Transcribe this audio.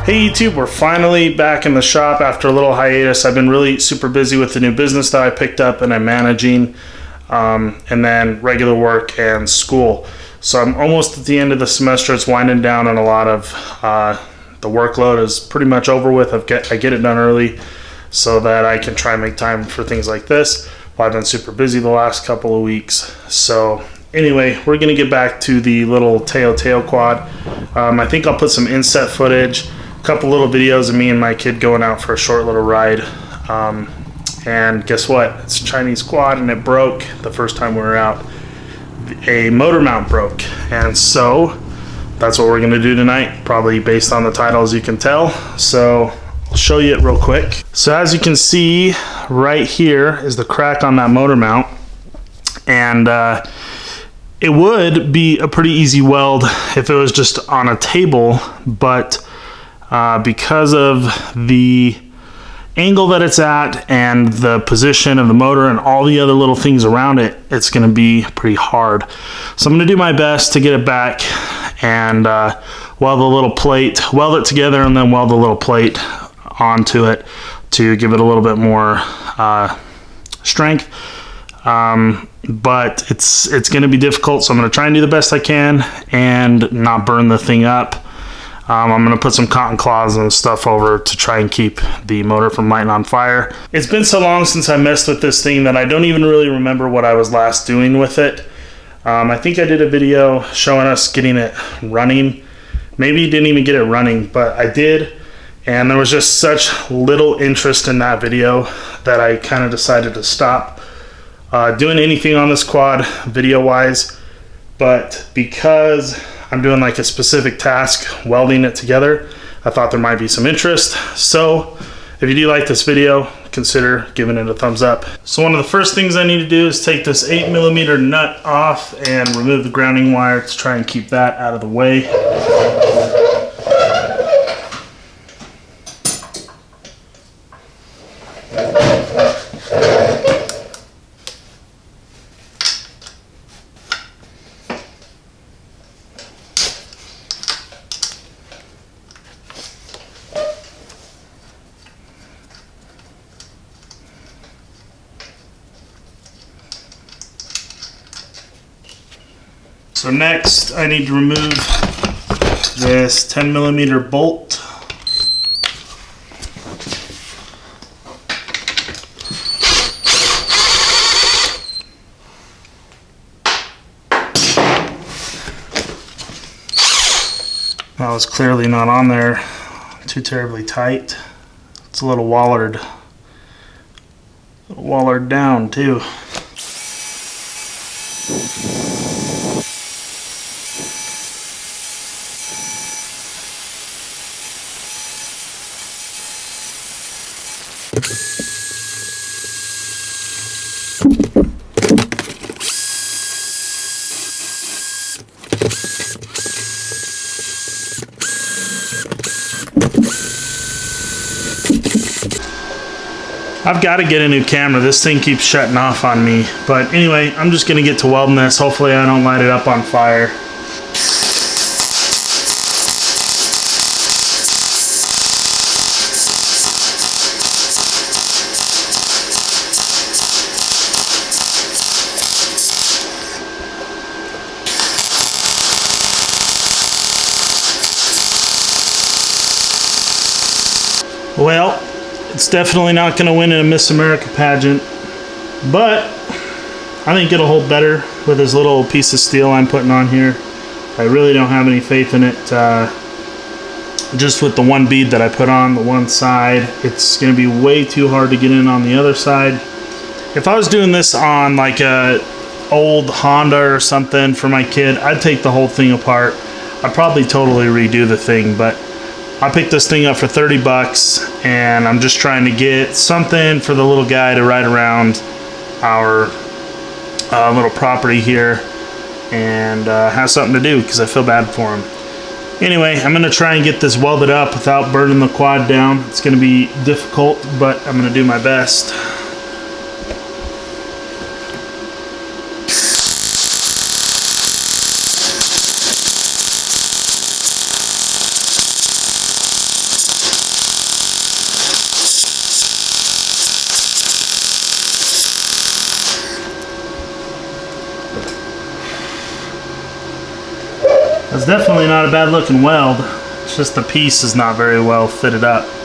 Hey YouTube, we're finally back in the shop after a little hiatus. I've been really super busy with the new business that I picked up and I'm managing, and then regular work and school. So I'm almost at the end of the semester. It's winding down and a lot of the workload is pretty much over with. I get it done early so that I can try and make time for things like this. Well, I've been super busy the last couple of weeks. So anyway, we're gonna get back to the little Tao Tao quad. I think I'll put some inset footage, couple little videos of me and my kid going out for a short little ride, and guess what, it's a Chinese quad and it broke the first time we were out. A motor mount broke, and so that's what we're going to do tonight, probably based on the title, as you can tell. So I'll show you it real quick. So as you can see right here is the crack on that motor mount, and it would be a pretty easy weld if it was just on a table, but because of the angle that it's at and the position of the motor and all the other little things around it, it's going to be pretty hard. So I'm going to do my best to get it back and weld the little plate, weld it together, and then weld the little plate onto it to give it a little bit more strength. But it's going to be difficult, so I'm going to try and do the best I can and not burn the thing up. I'm going to put some cotton cloths and stuff over to try and keep the motor from lighting on fire. It's been so long since I messed with this thing that I don't even really remember what I was last doing with it. I think I did a video showing us getting it running. Maybe you didn't even get it running, but I did. And there was just such little interest in that video that I kind of decided to stop doing anything on this quad video-wise. But because I'm doing like a specific task, welding it together, I thought there might be some interest. So if you do like this video, consider giving it a thumbs up. So one of the first things I need to do is take this 8mm nut off and remove the grounding wire to try and keep that out of the way. So next, I need to remove this 10mm bolt. That was clearly not on there too terribly tight. It's a little wallered down too. I've got to get a new camera. This thing keeps shutting off on me. But anyway, I'm just going to get to welding this. Hopefully I don't light it up on fire. Well, it's definitely not going to win in a Miss America pageant, but I think it'll hold better with this little piece of steel I'm putting on here. I really don't have any faith in it. Just with the one bead that I put on the one side, it's going to be way too hard to get in on the other side. If I was doing this on like a old Honda or something for my kid, I'd take the whole thing apart. I'd probably totally redo the thing, but I picked this thing up for 30 bucks, and I'm just trying to get something for the little guy to ride around our little property here and have something to do because I feel bad for him. Anyway, I'm going to try and get this welded up without burning the quad down. It's going to be difficult, but I'm going to do my best. That's definitely not a bad looking weld. It's just the piece is not very well fitted up.